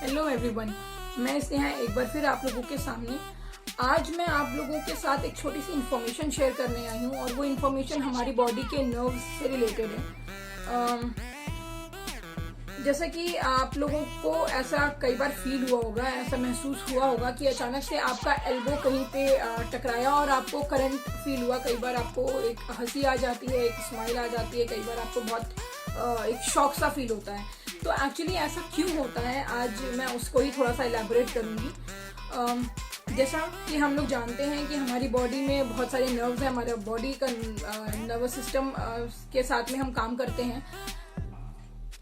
Hello everyone, मैं स्नेहा एक बार फिर आप लोगों के सामने। आज मैं आप लोगों के साथ एक छोटी सी इन्फॉर्मेशन शेयर करने आई हूँ और वो इन्फॉर्मेशन हमारी बॉडी के नर्व्स से रिलेटेड है। जैसा कि आप लोगों को ऐसा कई बार फील हुआ होगा, ऐसा महसूस हुआ होगा कि अचानक से आपका एल्बो कहीं पे टकराया और आपको करंट फील हुआ। कई बार आपको एक हंसी आ जाती है, एक स्माइल आ जाती है, कई बार आपको बहुत एक शॉक सा फील होता है। तो एक्चुअली ऐसा क्यों होता है, आज मैं उसको ही थोड़ा सा इलेबोरेट करूँगी। जैसा कि हम लोग जानते हैं कि हमारी बॉडी में बहुत सारे नर्व्स हैं, हमारे बॉडी का नर्वस सिस्टम के साथ में हम काम करते हैं।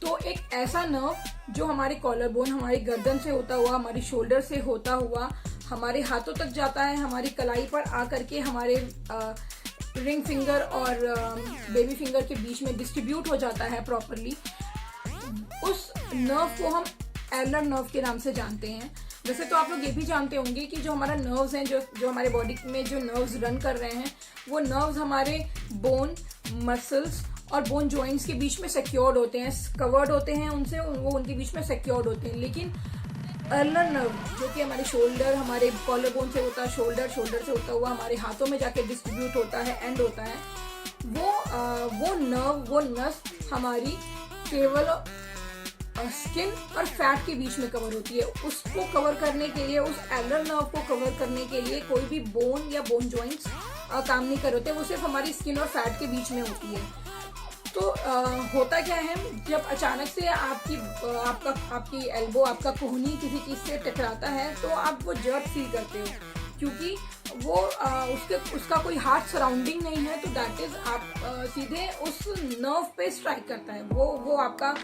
तो एक ऐसा नर्व जो हमारे कॉलर बोन, हमारी गर्दन से होता हुआ, हमारी शोल्डर से होता हुआ हमारे हाथों तक जाता है, हमारी कलाई पर आकर के हमारे रिंग फिंगर और बेबी फिंगर के बीच में डिस्ट्रीब्यूट हो जाता है प्रॉपरली। उस नर्व को हम एलर नर्व के नाम से जानते हैं। वैसे तो आप लोग ये भी जानते होंगे कि जो हमारा नर्व्स हैं, जो हमारे बॉडी में जो नर्व्स रन कर रहे हैं, वो नर्व्स हमारे बोन, मसल्स और बोन जॉइंट्स के बीच में सिक्योर्ड होते हैं, कवर्ड होते हैं उनसे, वो उनके बीच में सिक्योर्ड होते हैं। लेकिन अल्नर नर्व जो कि हमारे शोल्डर, हमारे कॉलर बोन से होता है, शोल्डर से होता हुआ हमारे हाथों में जाके डिस्ट्रीब्यूट होता है, एंड होता है, वो नस हमारी केवल स्किन और फैट के बीच में कवर होती है। उसको कवर करने के लिए, उस एलर नर्व को कवर करने के लिए कोई भी बोन या बोन जॉइंट्स काम नहीं कर होते, वो सिर्फ हमारी स्किन और फैट के बीच में होती है। तो होता क्या है, जब अचानक से आपकी एल्बो, आपका कोहनी किसी चीज से टकराता है तो आप वो जर्क फील करते हो, क्योंकि वो उसका कोई हार्ड सराउंडिंग नहीं है। तो दैट इज आप सीधे उस नर्व पे स्ट्राइक करता है, वो आपका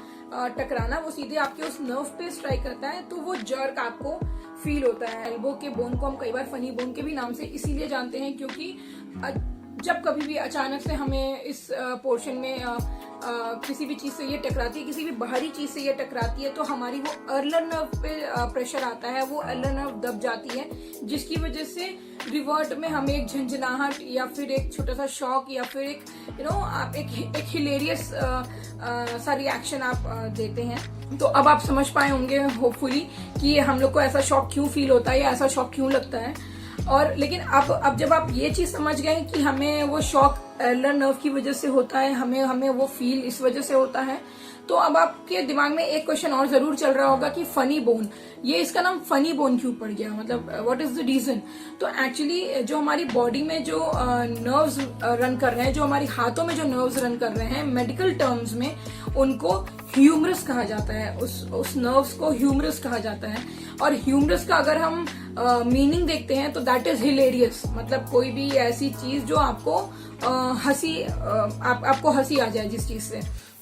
टकराना वो सीधे आपके उस नर्व पे स्ट्राइक करता है, तो वो जर्क आपको फील होता है। एल्बो के बोन को हम कई बार फनी बोन के भी नाम से इसीलिए जानते हैं, क्योंकि जब कभी भी अचानक से हमें इस पोर्शन में किसी भी चीज से ये टकराती है, किसी भी बाहरी चीज से ये टकराती है, तो हमारी वो अर्लर नर्व पे प्रेशर आता है, वो अर्लर नर्व दब जाती है, जिसकी वजह से रिवर्ट में हमें एक झंझनाहट या फिर एक छोटा सा शॉक या फिर एक आप एक हिलेरियस सा रिएक्शन आप देते हैं। तो अब आप समझ पाए होंगे होपफुली कि हम लोग को ऐसा शॉक क्यों फील होता है या ऐसा शॉक क्यों लगता है। और लेकिन अब जब आप ये चीज समझ गए कि हमें वो शॉक एलर नर्व की वजह से होता है, हमें वो फील इस वजह से होता है, तो अब आपके दिमाग में एक क्वेश्चन और जरूर चल रहा होगा कि फनी बोन, ये इसका नाम फनी बोन क्यों पड़ गया, मतलब व्हाट इज द रीजन। तो एक्चुअली जो हमारी बॉडी में जो नर्व्स रन कर रहे हैं, जो हमारी हाथों में जो नर्व्स रन कर रहे हैं, मेडिकल टर्म्स में उनको ह्यूमरस कहा जाता है। उस नर्व्स को ह्यूमरस कहा जाता है। और ह्यूमरस का अगर हम मीनिंग देखते हैं तो दैट इज हिलेरियस, मतलब कोई भी ऐसी चीज जो आपको आपको हंसी आ जाए जिस चीज से,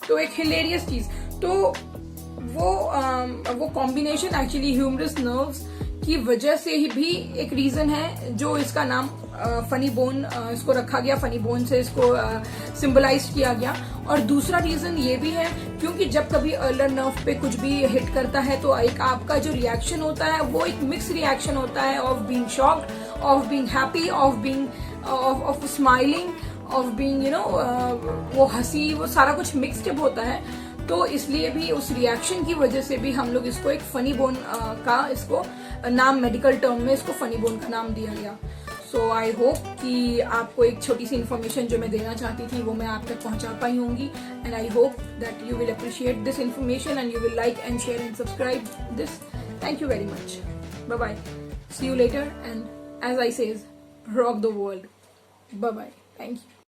तो एक हिलेरियस चीज। तो वो कॉम्बिनेशन एक्चुअली ह्यूमरस नर्व्स की वजह से ही भी एक रीजन है जो इसका नाम फनी बोन इसको रखा गया, फनी बोन से इसको सिंबलाइज किया गया। और दूसरा रीजन ये भी है क्योंकि जब कभी अर्लर नर्व पे कुछ भी हिट करता है तो एक आपका जो रिएक्शन होता है वो एक मिक्स रिएक्शन होता है, of being shocked, of being happy, of smiling, of being वो हंसी, वो सारा कुछ मिक्सड होता है। तो इसलिए भी उस रिएक्शन की वजह से भी हम लोग इसको एक फनी बोन का इसको नाम, मेडिकल टर्म में इसको फनी बोन का नाम दिया गया। सो आई होप कि आपको एक छोटी सी इन्फॉर्मेशन जो मैं देना चाहती थी वो मैं आप तक पहुंचा पाई होंगी, and I hope that you will appreciate this information and you will like and share and subscribe this. Thank you very much, bye bye, see you later, and as I says, rock the world, bye bye, thank you.